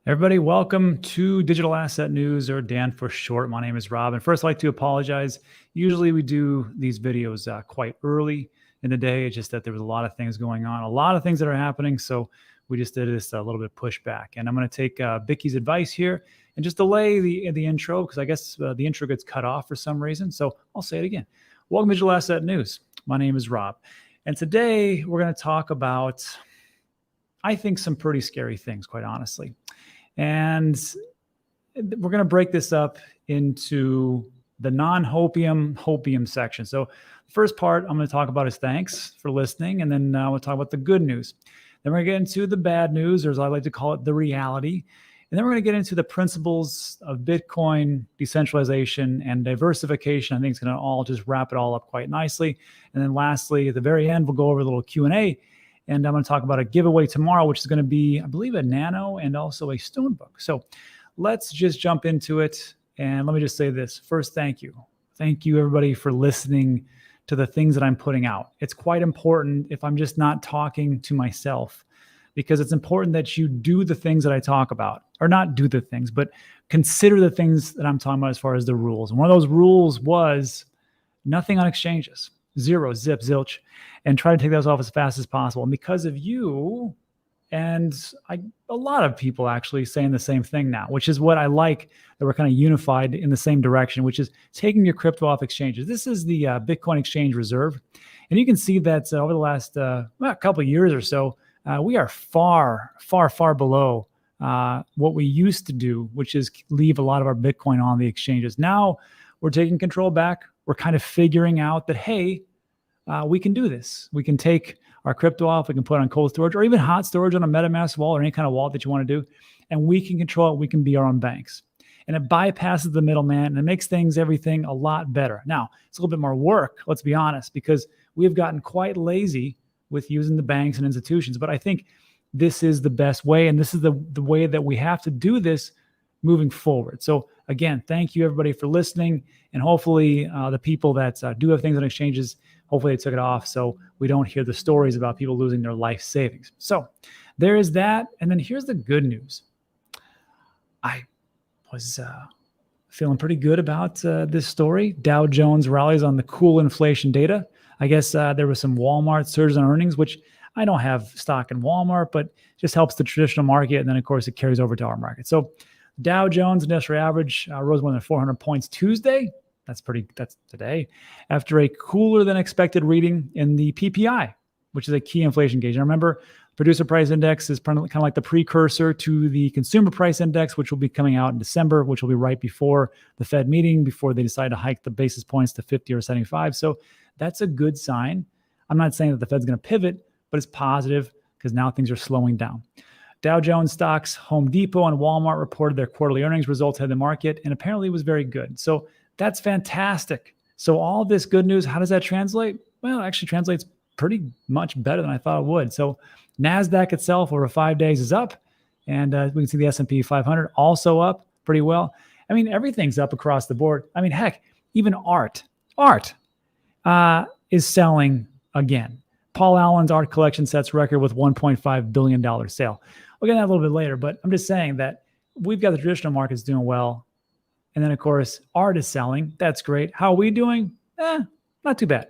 Everybody, welcome to Digital Asset News, or Dan for short. My name is Rob. And first, I'd like to apologize. Usually we do these videos quite early in the day. It's just that there was a lot of things going on, a lot of things that are happening. So we just did this a little bit pushback. And I'm going to take Vicky's advice here and just delay the intro, because I guess the intro gets cut off for some reason. So I'll say it again. Welcome to Digital Asset News. My name is Rob. And today we're going to talk about, I think, some pretty scary things, quite honestly. And we're going to break this up into the non-hopium, hopium section. So the first part I'm going to talk about is thanks for listening. And then we'll talk about the good news. Then we're going to get into the bad news, or as I like to call it, the reality. And then we're going to get into the principles of Bitcoin, decentralization, and diversification. I think it's going to all just wrap it all up quite nicely. And then lastly, at the very end, we'll go over a little Q&A. And I'm going to talk about a giveaway tomorrow, which is going to be, I believe, a nano and also a stone book. So let's just jump into it. And let me just say this. First, thank you. Thank you, everybody, for listening to the things that I'm putting out. It's quite important if I'm just not talking to myself, because it's important that you do the things that I talk about, or not do the things, but consider the things that I'm talking about as far as the rules. And one of those rules was nothing on exchanges. Zero, zip, zilch, and try to take those off as fast as possible. And because of you, and a lot of people actually saying the same thing now, which is what I like, that we're kind of unified in the same direction, which is taking your crypto off exchanges. This is the Bitcoin Exchange Reserve. And you can see that over the last couple of years or so, we are far, far, far below what we used to do, which is leave a lot of our Bitcoin on the exchanges. Now we're taking control back. We're kind of figuring out that, hey, we can do this. We can take our crypto off. We can put it on cold storage, or even hot storage on a MetaMask wallet, or any kind of wallet that you want to do. And we can control it. We can be our own banks. And it bypasses the middleman, and it makes everything a lot better. Now, it's a little bit more work, let's be honest, because we've gotten quite lazy with using the banks and institutions. But I think this is the best way, and this is the way that we have to do this moving forward. So again, thank you, everybody, for listening. And hopefully the people that do have things on exchanges, hopefully they took it off so we don't hear the stories about people losing their life savings. So there is that. And then here's the good news. I was feeling pretty good about this story. Dow Jones rallies on the cool inflation data. I guess there was some Walmart surges on earnings, which I don't have stock in Walmart, but just helps the traditional market. And then, of course, it carries over to our market. So Dow Jones Industrial Average rose more than 400 points Tuesday. That's today, after a cooler than expected reading in the PPI, which is a key inflation gauge. And remember, producer price index is kind of like the precursor to the consumer price index, which will be coming out in December, which will be right before the Fed meeting, before they decide to hike the basis points to 50 or 75. So that's a good sign. I'm not saying that the Fed's going to pivot, but it's positive because now things are slowing down. Dow Jones stocks, Home Depot and Walmart reported their quarterly earnings results ahead of the market, and apparently it was very good. So that's fantastic. So all this good news, how does that translate? Well, it actually translates pretty much better than I thought it would. So NASDAQ itself over 5 days is up, and we can see the S&P 500 also up pretty well. I mean, everything's up across the board. I mean, heck, even art is selling again. Paul Allen's art collection sets record with $1.5 billion sale. We'll get that a little bit later, but I'm just saying that we've got the traditional markets doing well. And then, of course, art is selling. That's great. How are we doing? Not too bad.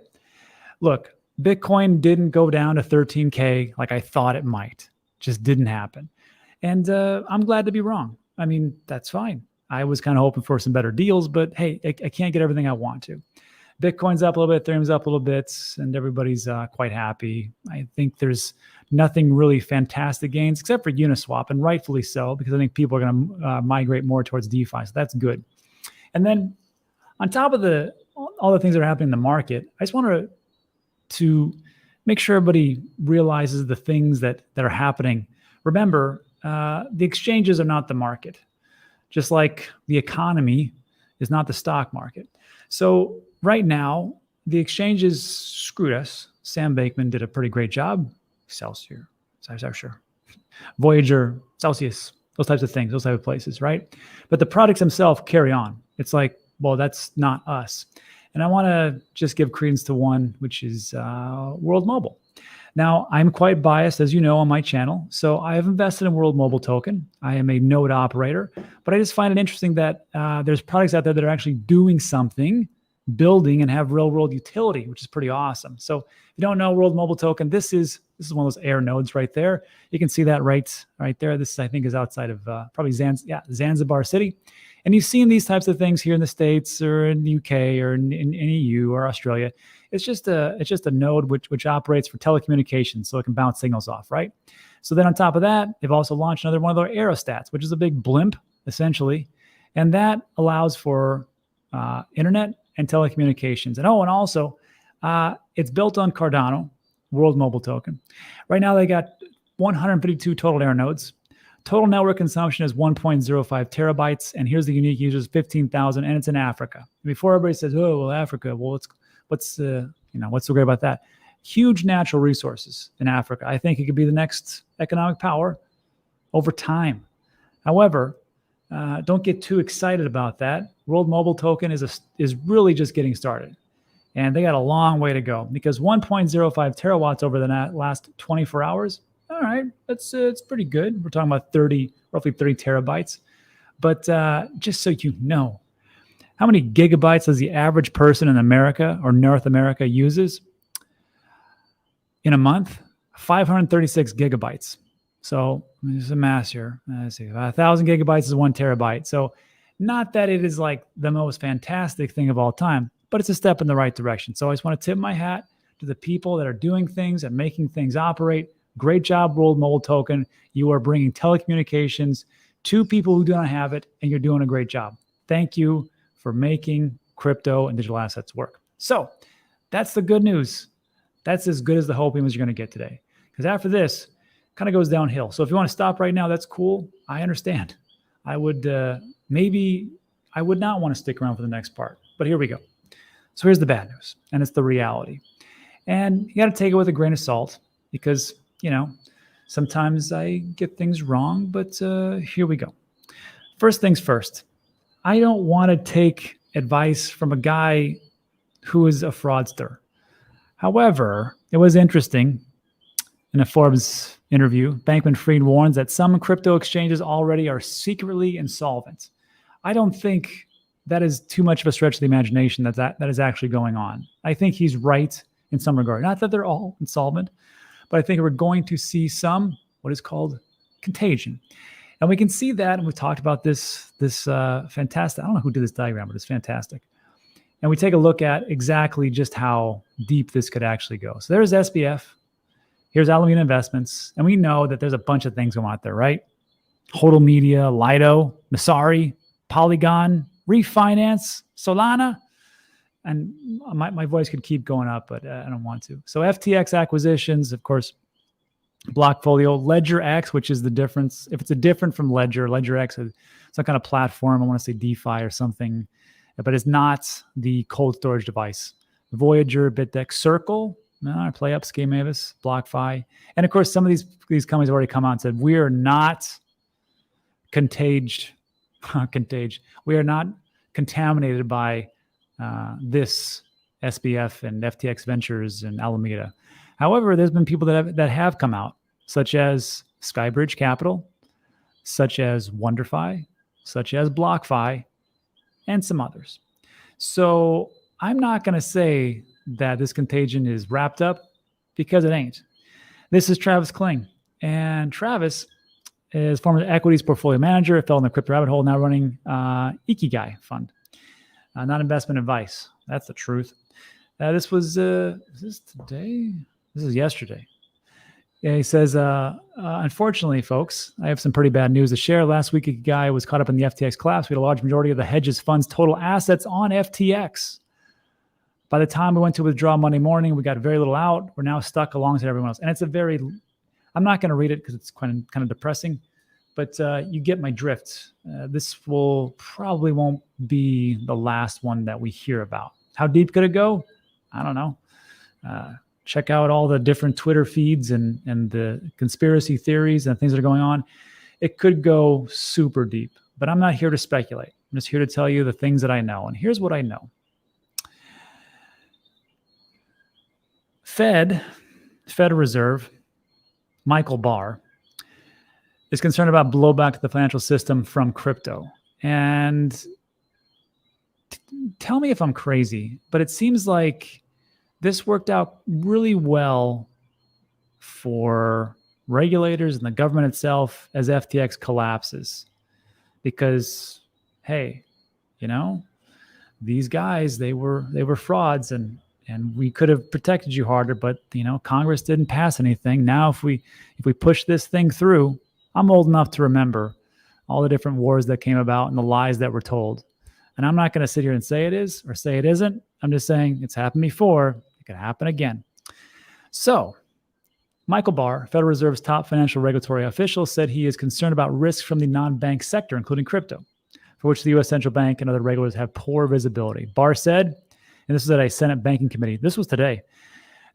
Look, Bitcoin didn't go down to 13K like I thought it might. Just didn't happen. And I'm glad to be wrong. I mean, that's fine. I was kind of hoping for some better deals, but hey, I can't get everything I want to. Bitcoin's up a little bit, Ethereum's up a little bit, and everybody's quite happy. I think there's nothing really fantastic gains except for Uniswap, and rightfully so, because I think people are going to migrate more towards DeFi, so that's good. And then on top of all the things that are happening in the market, I just want to make sure everybody realizes the things that are happening. Remember, the exchanges are not the market, just like the economy is not the stock market. So right now, the exchanges screwed us. Sam Bankman did a pretty great job. Excelsior, Voyager, Celsius, those types of things, those type of places, right? But the products themselves carry on. It's like, well, that's not us. And I want to just give credence to one, which is World Mobile. Now, I'm quite biased, as you know, on my channel. So I have invested in World Mobile Token. I am a node operator, but I just find it interesting that there's products out there that are actually doing something, building, and have real world utility, which is pretty awesome. So if you don't know World Mobile Token, this is one of those air nodes right there. You can see that right there. This, I think, is outside of probably Zanzibar City. And you've seen these types of things here in the States or in the UK or in EU or Australia. It's just a node which operates for telecommunications, so it can bounce signals off, right? So then on top of that, they've also launched another one of their aerostats, which is a big blimp, essentially. And that allows for internet and telecommunications. And also, it's built on Cardano, World Mobile Token. Right now, they got 152 total air nodes. Total network consumption is 1.05 terabytes. And here's the unique users, 15,000, and it's in Africa. Before everybody says, oh, well, Africa, well, what's so great about that? Huge natural resources in Africa. I think it could be the next economic power over time. However, don't get too excited about that. World Mobile Token is really just getting started. And they got a long way to go because 1.05 terawatts over the last 24 hours, all right, it's pretty good. We're talking about roughly 30 terabytes. But just so you know, how many gigabytes does the average person in America or North America uses in a month? 536 gigabytes. So there's a mass here. Let's see, 1,000 gigabytes is 1 terabyte. So not that it is like the most fantastic thing of all time, but it's a step in the right direction. So I just want to tip my hat to the people that are doing things and making things operate. Great job, World Mobile Token. You are bringing telecommunications to people who do not have it, and you're doing a great job. Thank you for making crypto and digital assets work. So that's the good news. That's as good as the hoping was you're going to get today. Because after this, kind of goes downhill. So if you want to stop right now, that's cool. I understand. I would not want to stick around for the next part. But here we go. So here's the bad news, and it's the reality. And you got to take it with a grain of salt because, sometimes I get things wrong, but here we go. First things first, I don't want to take advice from a guy who is a fraudster. However, it was interesting in a Forbes interview, Bankman-Fried warns that some crypto exchanges already are secretly insolvent. I don't think that is too much of a stretch of the imagination that is actually going on. I think he's right in some regard. Not that they're all insolvent, but I think we're going to see some, what is called contagion. And we can see that, and we've talked about this fantastic, I don't know who did this diagram, but it's fantastic. And we take a look at exactly just how deep this could actually go. So there's SBF, here's Alameda Investments, and we know that there's a bunch of things going on out there, right? Hodl Media, Lido, Masari, Polygon, Refinance, Solana, and my voice could keep going up, but I don't want to. So FTX acquisitions, of course, Blockfolio, LedgerX, which is the difference. If it's a different from LedgerX, it's some kind of platform. I want to say DeFi or something, but it's not the cold storage device. Voyager, BitDex, Circle, PlayUp, Scheme Mavis, BlockFi. And of course, some of these companies have already come out and said, we are not we are not contaminated by this SBF and FTX Ventures and Alameda. However, there's been people that have come out, such as Skybridge Capital, such as WonderFi, such as BlockFi, and some others. So I'm not going to say that this contagion is wrapped up because it ain't. This is Travis Kling, and Travis is former equities portfolio manager, fell in the crypto rabbit hole, now running Ikigai Fund. Not investment advice. That's the truth. This was, is this today? This is yesterday. Yeah, he says, unfortunately, folks, I have some pretty bad news to share. Last week, Ikigai was caught up in the FTX collapse. We had a large majority of the hedges fund's total assets on FTX. By the time we went to withdraw Monday morning, we got very little out. We're now stuck alongside everyone else. And it's I'm not going to read it because it's kind of depressing, but you get my drift. This probably won't be the last one that we hear about. How deep could it go? I don't know. Check out all the different Twitter feeds and the conspiracy theories and things that are going on. It could go super deep, but I'm not here to speculate. I'm just here to tell you the things that I know. And here's what I know. Fed Federal Reserve, Michael Barr, is concerned about blowback to the financial system from crypto. And tell me if I'm crazy, but it seems like this worked out really well for regulators and the government itself as FTX collapses. Because, hey, you know, these guys, they were frauds, and we could have protected you harder, but you know, Congress didn't pass anything. Now if we push this thing through, I'm old enough to remember all the different wars that came about and the lies that were told. And I'm not going to sit here and say it is or say it isn't. I'm just saying it's happened before. It could happen again. So Michael Barr, Federal Reserve's top financial regulatory official, said he is concerned about risks from the non-bank sector, including crypto, for which the U.S. Central Bank and other regulators have poor visibility. Barr said, and this was at a Senate banking committee, this was today,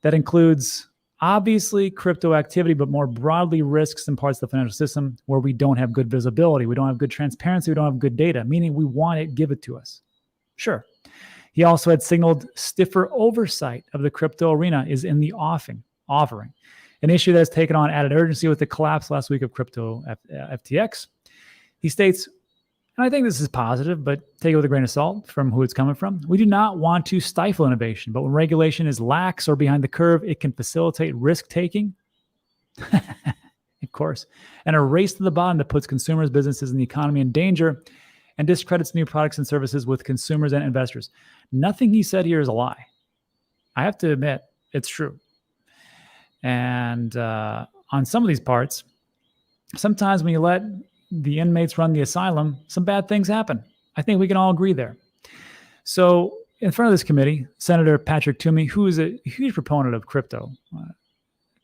that includes obviously crypto activity, but more broadly risks in parts of the financial system where we don't have good visibility, we don't have good transparency, we don't have good data, meaning we want it, give it to us. Sure. He also had signaled stiffer oversight of the crypto arena is in the offering, an issue that has taken on added urgency with the collapse last week of crypto FTX. He states, and I think this is positive, but take it with a grain of salt from who it's coming from. We do not want to stifle innovation, but when regulation is lax or behind the curve, it can facilitate risk-taking, of course, and a race to the bottom that puts consumers, businesses, and the economy in danger and discredits new products and services with consumers and investors. Nothing he said here is a lie. I have to admit, it's true. And on some of these parts, sometimes when you let the inmates run the asylum, some bad things happen. I think we can all agree there. So in front of this committee, Senator Patrick Toomey, who is a huge proponent of crypto,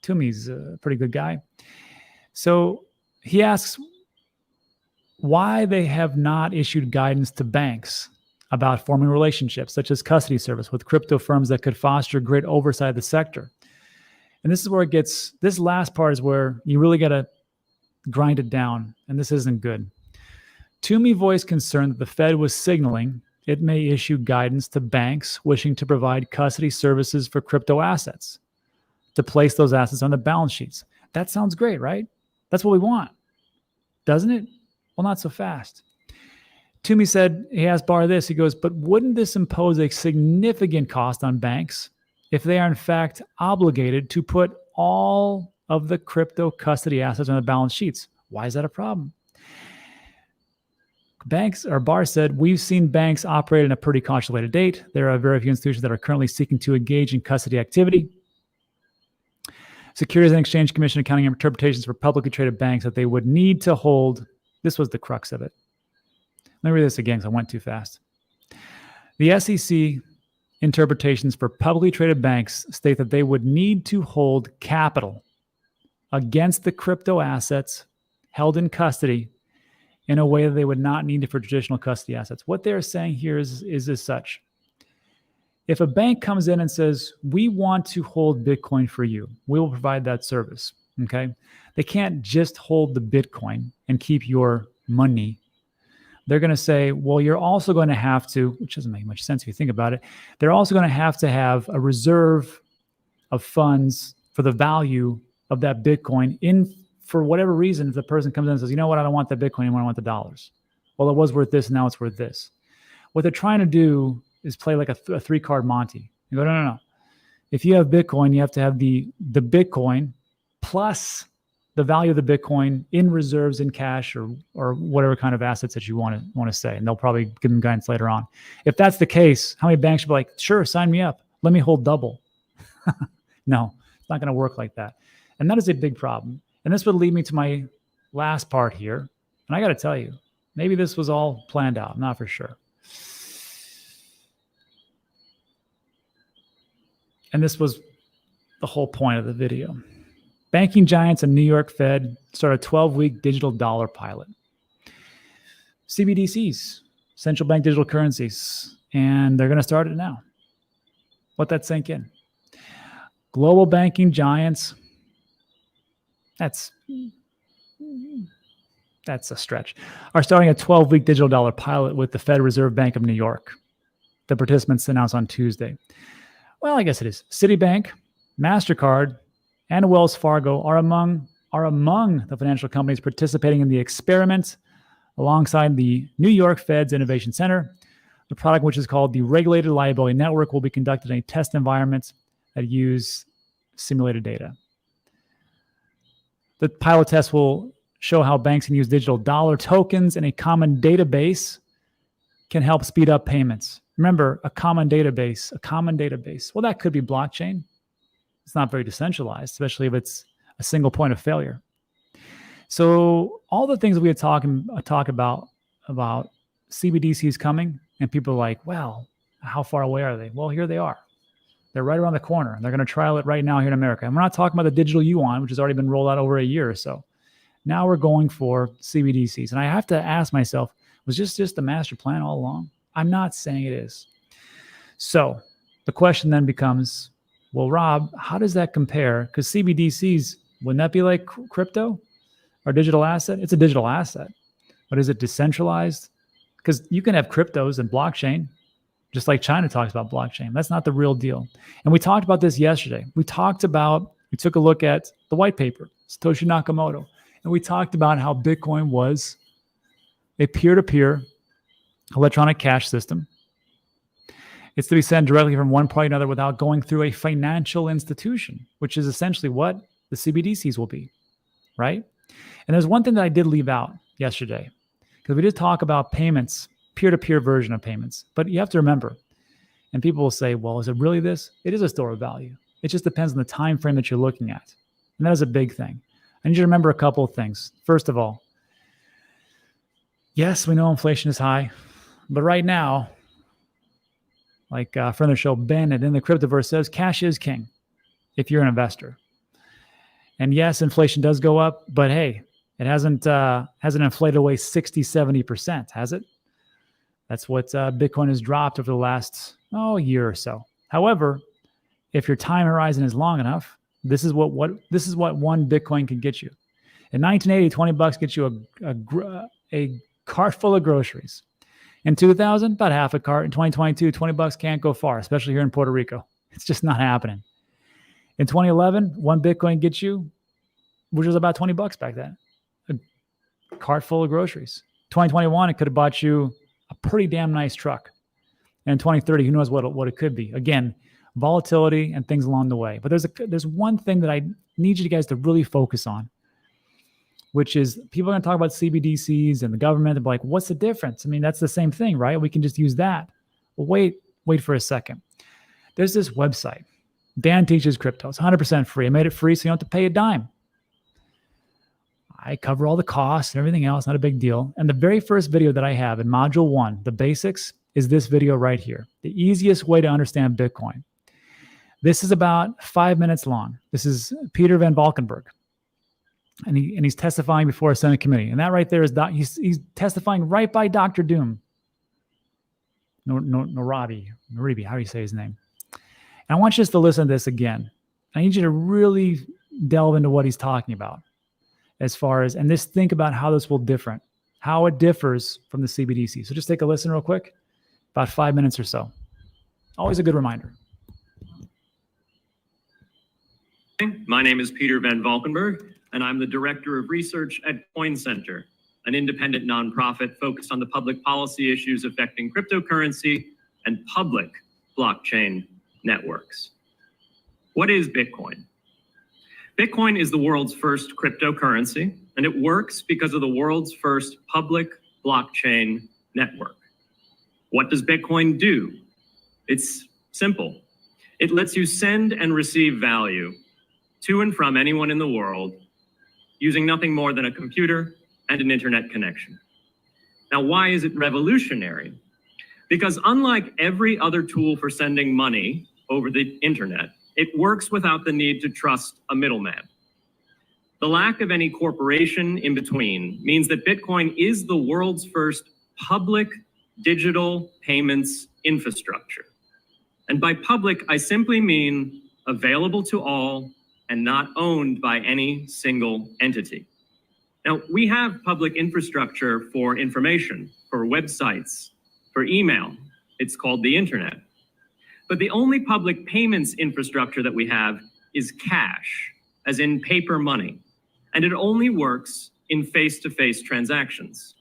Toomey's a pretty good guy. So he asks why they have not issued guidance to banks about forming relationships, such as custody service with crypto firms that could foster great oversight of the sector. And this is where it gets, this last part is where you really got to grind it down, and this isn't good. Toomey voiced concern that the Fed was signaling it may issue guidance to banks wishing to provide custody services for crypto assets, to place those assets on the balance sheets. That sounds great, right? That's what we want, doesn't it? Well, not so fast. Toomey said, he asked Barr this, he goes, but wouldn't this impose a significant cost on banks if they are in fact obligated to put all of the crypto custody assets on the balance sheets? Why is that a problem? Barr said, we've seen banks operate in a pretty cautious way to date. There are very few institutions that are currently seeking to engage in custody activity. Securities and Exchange Commission accounting interpretations for publicly traded banks that they would need to hold. This was the crux of it. Let me read this again because I went too fast. The SEC interpretations for publicly traded banks state that they would need to hold capital against the crypto assets held in custody in a way that they would not need it for traditional custody assets. What they're saying here is as such. If a bank comes in and says, we want to hold Bitcoin for you, we will provide that service, okay? They can't just hold the Bitcoin and keep your money. They're going to say, well, you're also going to have to, which doesn't make much sense if you think about it, they're also going to have a reserve of funds for the value of that Bitcoin in, for whatever reason, if the person comes in and says, you know what, I don't want that Bitcoin anymore, I want the dollars. Well, it was worth this, now it's worth this. What they're trying to do is play like a three-card Monty. You go, no. If you have Bitcoin, you have to have the Bitcoin plus the value of the Bitcoin in reserves, in cash, or whatever kind of assets that you want to say. And they'll probably give them guidance later on. If that's the case, how many banks should be like, sure, sign me up. Let me hold double. No, it's not going to work like that. And that is a big problem. And this would lead me to my last part here. And I got to tell you, maybe this was all planned out. I'm not for sure. And this was the whole point of the video. Banking giants and New York Fed start a 12-week digital dollar pilot. CBDCs, central bank digital currencies, and they're going to start it now. Let that sink in. Global banking giants, that's a stretch, are starting a 12-week digital dollar pilot with the Federal Reserve Bank of New York. The participants announced on Tuesday. Well, I guess it is. Citibank, MasterCard, and Wells Fargo are among the financial companies participating in the experiment alongside the New York Fed's Innovation Center. The product, which is called the Regulated Liability Network, will be conducted in a test environment that use simulated data. The pilot test will show how banks can use digital dollar tokens in a common database can help speed up payments. Remember, a common database. Well, that could be blockchain. It's not very decentralized, especially if it's a single point of failure. So all the things we had talk about CBDCs coming, and people are like, well, how far away are they? Well, here they are. They're right around the corner. They're going to trial it right now here in America. And we're not talking about the digital yuan, which has already been rolled out over a year or so. Now we're going for CBDCs. And I have to ask myself, was this just the master plan all along? I'm not saying it is. So the question then becomes, well, Rob, how does that compare? Because CBDCs, wouldn't that be like crypto or digital asset? It's a digital asset. But is it decentralized? Because you can have cryptos and blockchain, just like China talks about blockchain. That's not the real deal. And we talked about this yesterday. We took a look at the white paper, Satoshi Nakamoto, and we talked about how Bitcoin was a peer-to-peer electronic cash system. It's to be sent directly from one party to another without going through a financial institution, which is essentially what the CBDCs will be, right? And there's one thing that I did leave out yesterday, because we did talk about payments, peer-to-peer version of payments. But you have to remember, and people will say, well, is it really this? It is a store of value. It just depends on the time frame that you're looking at. And that is a big thing. I need you to remember a couple of things. First of all, yes, we know inflation is high, but right now, like a friend of the show, Bennett in the Cryptoverse says, cash is king if you're an investor. And yes, inflation does go up, but hey, it hasn't inflated away 60, 70%, has it? That's what Bitcoin has dropped over the last year or so. However, if your time horizon is long enough, this is what one Bitcoin can get you. In 1980, $20 gets you a cart full of groceries. In 2000, about half a cart. In 2022, $20 can't go far, especially here in Puerto Rico. It's just not happening. In 2011, one Bitcoin gets you, which was about $20 back then, a cart full of groceries. 2021, it could have bought you a pretty damn nice truck. And in 2030, who knows what it could be. Again, volatility and things along the way. But there's one thing that I need you guys to really focus on, which is people are going to talk about CBDCs and the government and be like, what's the difference? I mean, that's the same thing, right? We can just use that. Well, wait for a second. There's this website. Dan Teaches Crypto. It's 100% free. I made it free so you don't have to pay a dime. I cover all the costs and everything else, not a big deal. And the very first video that I have in Module 1, the basics, is this video right here. The easiest way to understand Bitcoin. This is about 5 minutes long. This is Peter Van Valkenburg. And he's testifying before a Senate committee. And that right there is, he's testifying right by Dr. Doom. Noribi, how do you say his name? And I want you just to listen to this again. I need you to really delve into what he's talking about as far as, and just think about how this will how it differs from the CBDC. So just take a listen real quick, about 5 minutes or so. Always a good reminder. My name is Peter Van Valkenburg, and I'm the Director of Research at Coin Center, an independent nonprofit focused on the public policy issues affecting cryptocurrency and public blockchain networks. What is Bitcoin? Bitcoin is the world's first cryptocurrency, and it works because of the world's first public blockchain network. What does Bitcoin do? It's simple. It lets you send and receive value to and from anyone in the world using nothing more than a computer and an internet connection. Now, why is it revolutionary? Because unlike every other tool for sending money over the internet, it works without the need to trust a middleman. The lack of any corporation in between means that Bitcoin is the world's first public digital payments infrastructure. And by public, I simply mean available to all and not owned by any single entity. Now, we have public infrastructure for information, for websites, for email. It's called the internet. But the only public payments infrastructure that we have is cash. as in paper money, and it only works in face-to-face transactions.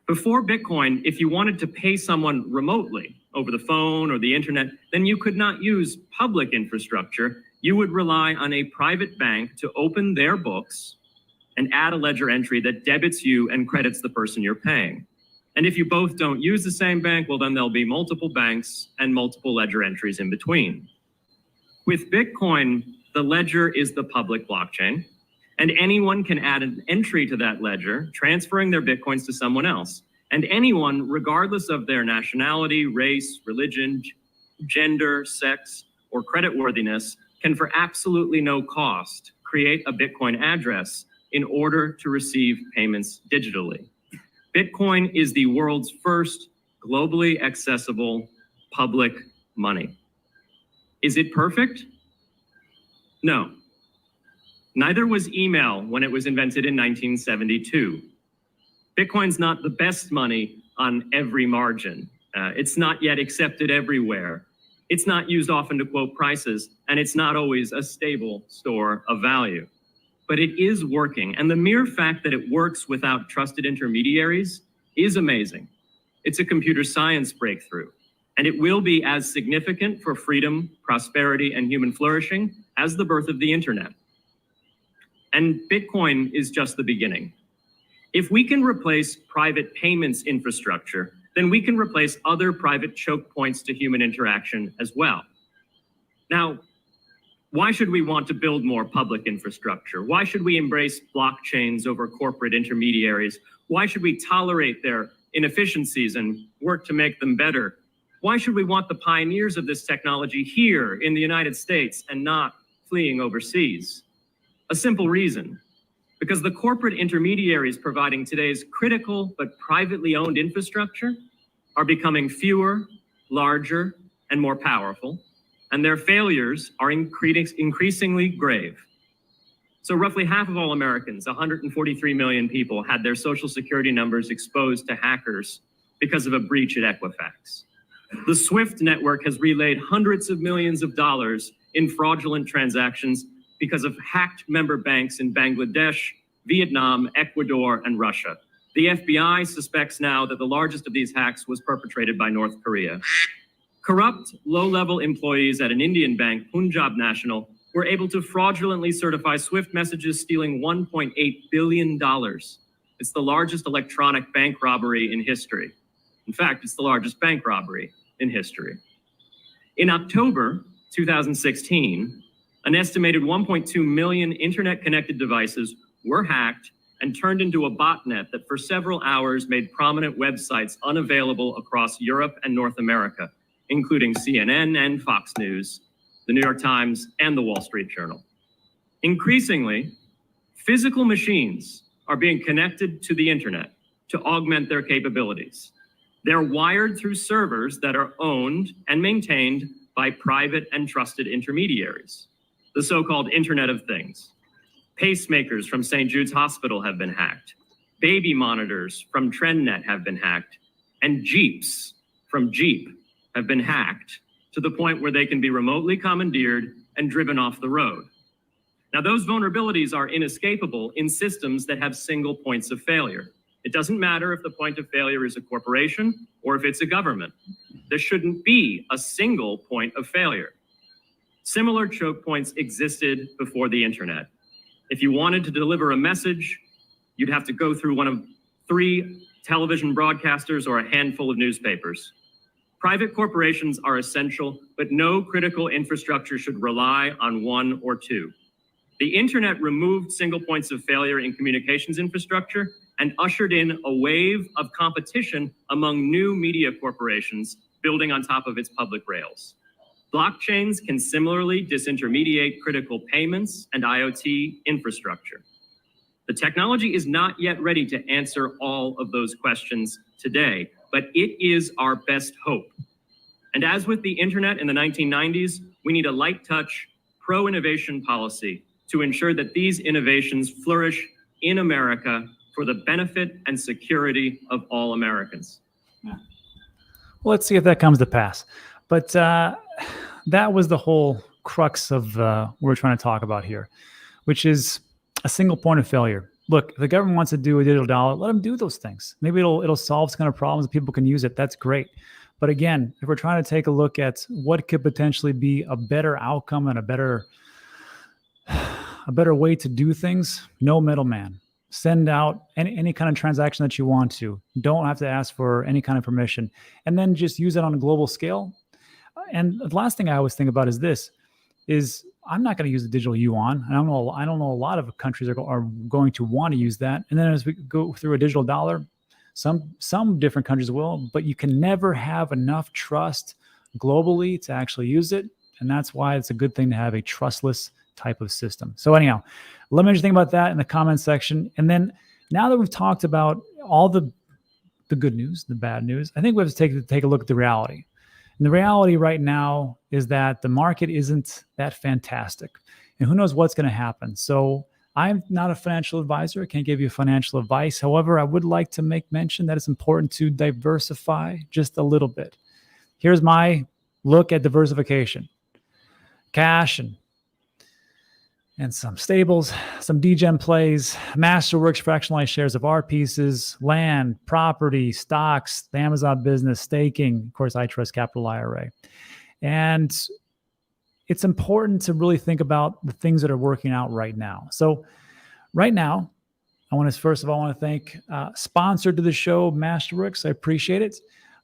Before Bitcoin, if you wanted to pay someone remotely over the phone or the internet, then you could not use public infrastructure. You would rely on a private bank to open their books and add a ledger entry that debits you and credits the person you're paying. And if you both don't use the same bank, well, then there'll be multiple banks and multiple ledger entries in between. With Bitcoin, the ledger is the public blockchain, and anyone can add an entry to that ledger, transferring their Bitcoins to someone else. And anyone, regardless of their nationality, race, religion, gender, sex, or creditworthiness, can for absolutely no cost create a Bitcoin address in order to receive payments digitally. Bitcoin is the world's first globally accessible public money. Is it perfect? No. Neither was email when it was invented in 1972. Bitcoin's not the best money on every margin. It's not yet accepted everywhere. It's not used often to quote prices, and it's not always a stable store of value. But it is working, and the mere fact that it works without trusted intermediaries is amazing. It's a computer science breakthrough, and it will be as significant for freedom, prosperity, and human flourishing as the birth of the internet. And Bitcoin is just the beginning. If we can replace private payments infrastructure, then we can replace other private choke points to human interaction as well. Now, why should we want to build more public infrastructure? Why should we embrace blockchains over corporate intermediaries? Why should we tolerate their inefficiencies and work to make them better? Why should we want the pioneers of this technology here in the United States and not fleeing overseas? A simple reason: because the corporate intermediaries providing today's critical but privately owned infrastructure are becoming fewer, larger, and more powerful, and their failures are increasingly grave. So roughly half of all Americans, 143 million people, had their social security numbers exposed to hackers because of a breach at Equifax. The SWIFT network has relayed hundreds of millions of dollars in fraudulent transactions because of hacked member banks in Bangladesh, Vietnam, Ecuador, and Russia. The FBI suspects now that the largest of these hacks was perpetrated by North Korea. Corrupt, low-level employees at an Indian bank, Punjab National, were able to fraudulently certify SWIFT messages, stealing $1.8 billion. It's the largest electronic bank robbery in history. In fact, it's the largest bank robbery in history. In October 2016, an estimated 1.2 million internet-connected devices were hacked and turned into a botnet that for several hours made prominent websites unavailable across Europe and North America, including CNN and Fox News, the New York Times, and the Wall Street Journal. Increasingly, physical machines are being connected to the internet to augment their capabilities. They're wired through servers that are owned and maintained by private and trusted intermediaries, the so-called Internet of Things. Pacemakers from St. Jude's Hospital have been hacked. Baby monitors from TrendNet have been hacked. And Jeeps from Jeep have been hacked to the point where they can be remotely commandeered and driven off the road. Now, those vulnerabilities are inescapable in systems that have single points of failure. It doesn't matter if the point of failure is a corporation or if it's a government. There shouldn't be a single point of failure. Similar choke points existed before the internet. If you wanted to deliver a message, you'd have to go through one of 3 television broadcasters or a handful of newspapers. Private corporations are essential, but no critical infrastructure should rely on 1 or 2. The internet removed single points of failure in communications infrastructure and ushered in a wave of competition among new media corporations building on top of its public rails. Blockchains can similarly disintermediate critical payments and IoT infrastructure. The technology is not yet ready to answer all of those questions today, but it is our best hope. And as with the internet in the 1990s, we need a light touch, pro-innovation policy to ensure that these innovations flourish in America for the benefit and security of all Americans. Well, let's see if that comes to pass. But that was the whole crux of what we're trying to talk about here, which is a single point of failure. Look, if the government wants to do a digital dollar, let them do those things. Maybe it'll solve some kind of problems and people can use it. That's great. But again, if we're trying to take a look at what could potentially be a better outcome and a better way to do things, no middleman. Send out any kind of transaction that you want to. Don't have to ask for any kind of permission. And then just use it on a global scale. And the last thing I always think about is this, is I'm not going to use the digital yuan. I don't know a lot of countries are going to want to use that. And then as we go through a digital dollar, some different countries will, but you can never have enough trust globally to actually use it. And that's why it's a good thing to have a trustless type of system. So anyhow, let me know what you think about that in the comments section. And then now that we've talked about all the good news, the bad news, I think we have to take a look at the reality. And the reality right now is that the market isn't that fantastic. And who knows what's going to happen. So I'm not a financial advisor. I can't give you financial advice. However, I would like to make mention that it's important to diversify just a little bit. Here's my look at diversification. Cash and some stables, some degen plays, Masterworks fractionalized shares of art pieces, land, property, stocks, the Amazon business, staking, of course, I Trust Capital IRA. And it's important to really think about the things that are working out right now. So right now, I want to thank sponsor to the show, Masterworks. I appreciate it.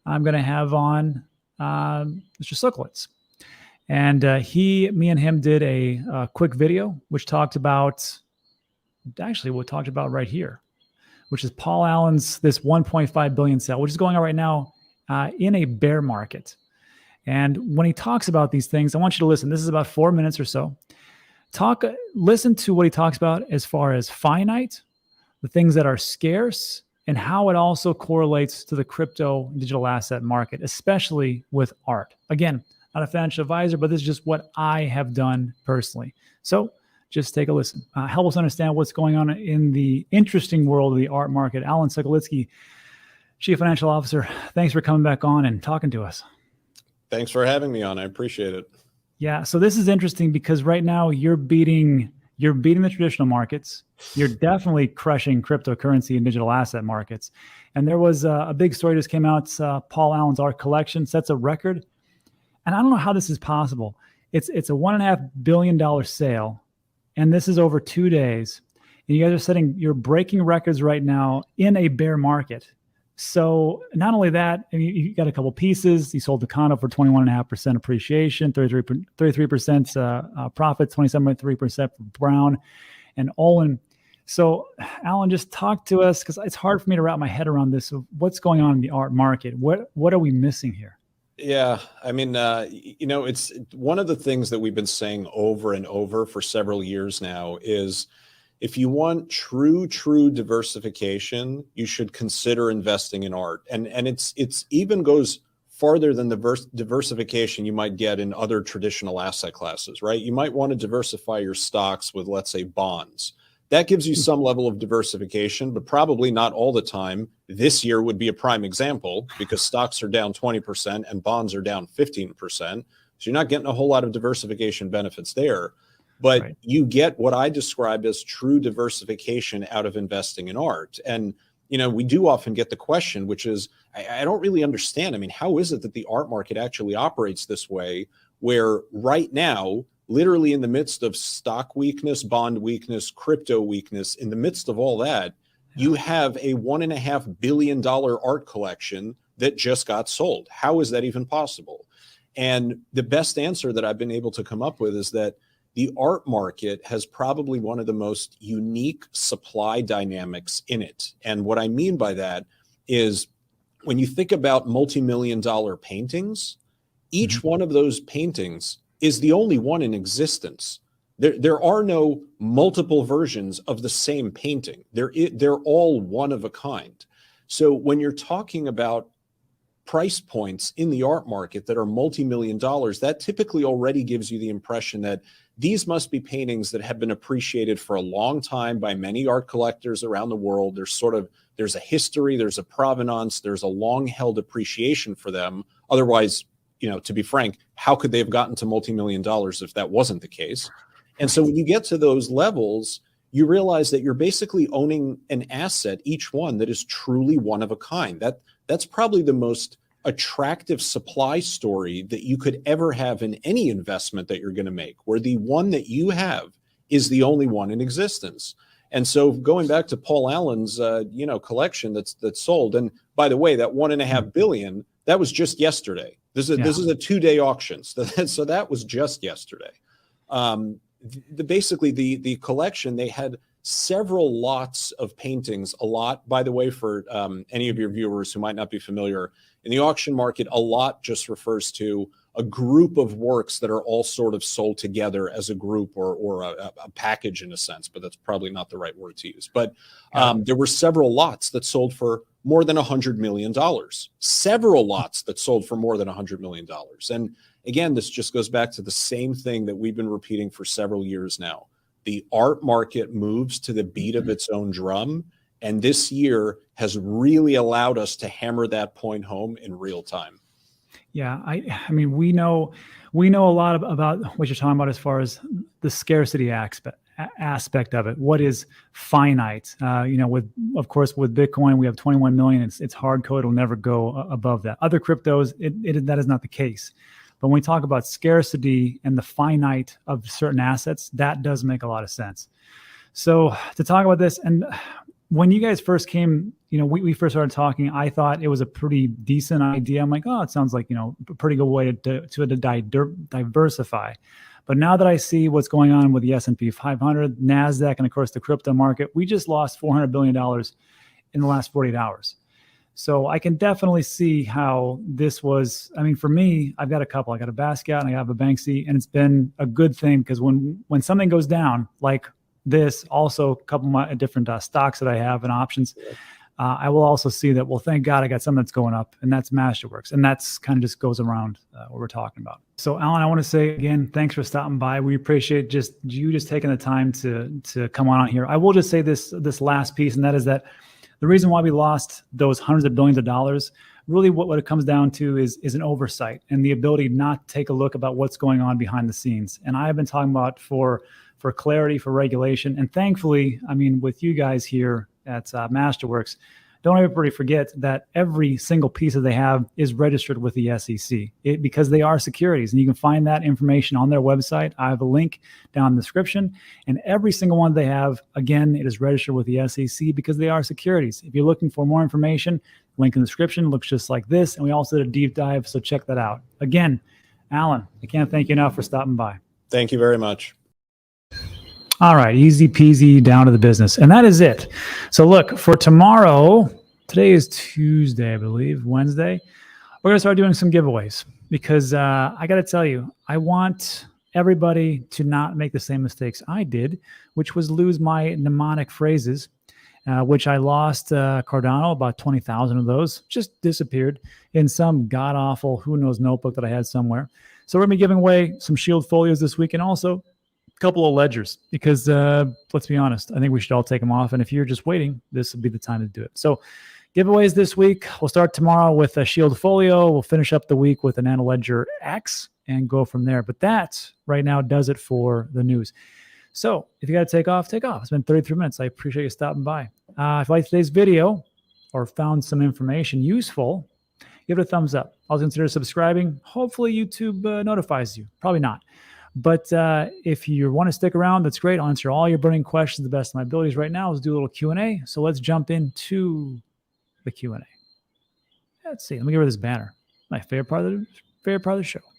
I'm going to have on Mr. Suklitz. And me and him did a quick video, which talked about, actually what talked about right here, which is Paul Allen's, this 1.5 billion sale, which is going on right now in a bear market. And when he talks about these things, I want you to listen. This is about 4 minutes or so. Listen to what he talks about as far as finite, the things that are scarce, and how it also correlates to the crypto digital asset market, especially with art. Again, not a financial advisor, but this is just what I have done personally. So just take a listen. Help us understand what's going on in the interesting world of the art market. Alan Sokolitsky, Chief Financial Officer, thanks for coming back on and talking to us. Thanks for having me on. I appreciate it. Yeah, so this is interesting because right now you're beating the traditional markets. You're definitely crushing cryptocurrency and digital asset markets. And there was a big story just came out. Paul Allen's art collection sets a record. And I don't know how this is possible. It's a $1.5 billion sale, and this is over 2 days. And you guys you're breaking records right now in a bear market. So not only that, I mean, you got a couple pieces. You sold the condo for 21.5% appreciation, 33% profit, 27.3% for Brown and Olin. So Alan, just talk to us, because it's hard for me to wrap my head around this. So what's going on in the art market? What are we missing here? Yeah, I mean, it's one of the things that we've been saying over and over for several years now is if you want true diversification, you should consider investing in art. And it's even goes farther than the diversification you might get in other traditional asset classes, right? You might want to diversify your stocks with, let's say, bonds. That gives you some level of diversification, but probably not all the time. This year would be a prime example because stocks are down 20% and bonds are down 15%. So you're not getting a whole lot of diversification benefits there. But right, you get what I described as true diversification out of investing in art. And, we do often get the question, which is, I don't really understand. I mean, how is it that the art market actually operates this way, where right now, literally in the midst of stock weakness, bond weakness, crypto weakness, in the midst of all that, you have a $1.5 billion art collection that just got sold? How is that even possible? And the best answer that I've been able to come up with is that the art market has probably one of the most unique supply dynamics in it. And what I mean by that is when you think about multi-million-dollar paintings, each one of those paintings is the only one in existence. There are no multiple versions of the same painting. They're all one of a kind. So when you're talking about price points in the art market that are multi-million dollars, that typically already gives you the impression that these must be paintings that have been appreciated for a long time by many art collectors around the world. There's a history, there's a provenance, there's a long-held appreciation for them. Otherwise, to be frank, how could they have gotten to multi-million dollars if that wasn't the case? And so when you get to those levels, you realize that you're basically owning an asset, each one that is truly one of a kind. That's probably the most attractive supply story that you could ever have in any investment that you're going to make, where the one that you have is the only one in existence. And so going back to Paul Allen's, collection that's sold, and by the way, that $1.5 billion, that was just yesterday. This is a 2-day auction, so that was just yesterday. Basically, the collection, they had several lots of paintings. A lot, by the way, for any of your viewers who might not be familiar, in the auction market, a lot just refers to a group of works that are all sort of sold together as a group or a package in a sense, but that's probably not the right word to use. But there were several lots that sold for more than $100 million, several lots that sold for more than $100 million. And again, this just goes back to the same thing that we've been repeating for several years now. The art market moves to the beat of its own drum. And this year has really allowed us to hammer that point home in real time. Yeah, I mean, we know a lot about what you're talking about as far as the scarcity aspect of it. What is finite? Of course, with Bitcoin, we have 21 million. It's hard code. It'll never go above that. Other cryptos, that is not the case. But when we talk about scarcity and the finite of certain assets, that does make a lot of sense. So to talk about this, and when you guys first came, we first started talking, I thought it was a pretty decent idea. I'm like, oh, it sounds like, a pretty good way to diversify. But now that I see what's going on with the S&P 500, NASDAQ, and of course the crypto market, we just lost $400 billion in the last 48 hours. So I can definitely see how this was. I mean, for me, I've got a couple. I got a Basquiat and I have a Banksy, and it's been a good thing because when something goes down, like this, also a couple of different stocks that I have and options, I will also see that, well, thank God I got something that's going up, and that's Masterworks. And that's kind of just goes around what we're talking about. So Alan, I want to say again, thanks for stopping by. We appreciate you just taking the time to come on here. I will just say this last piece, and that is that the reason why we lost those hundreds of billions of dollars, really what it comes down to is an oversight and the ability not to take a look about what's going on behind the scenes. And I have been talking about for clarity, for regulation. And thankfully, I mean, with you guys here at Masterworks, don't everybody forget that every single piece that they have is registered with the SEC because they are securities. And you can find that information on their website. I have a link down in the description. And every single one they have, again, it is registered with the SEC because they are securities. If you're looking for more information, link in the description looks just like this. And we also did a deep dive, so check that out. Again, Alan, I can't thank you enough for stopping by. Thank you very much. All right, easy peasy, down to the business. And that is it. So look, for tomorrow, today is Tuesday, I believe, Wednesday, we're going to start doing some giveaways because I got to tell you, I want everybody to not make the same mistakes I did, which was lose my mnemonic phrases, which I lost Cardano, about 20,000 of those, just disappeared in some god-awful, who knows notebook that I had somewhere. So we're going to be giving away some Shield folios this week and also couple of ledgers because let's be honest, I think we should all take them off. And if you're just waiting, this would be the time to do it. So giveaways this week, we'll start tomorrow with a Shield folio. We'll finish up the week with a Nano Ledger X and go from there. But that right now does it for the news. So if you got to take off, take off. It's been 33 minutes. I appreciate you stopping by. If you liked today's video or found some information useful, give it a thumbs up. Also consider subscribing. Hopefully YouTube notifies you. Probably not. But if you want to stick around, that's great. I'll answer all your burning questions to the best of my abilities. Right now, let's do a little Q&A. So let's jump into the Q&A. Let's see. Let me get rid of this banner. My favorite part of the show.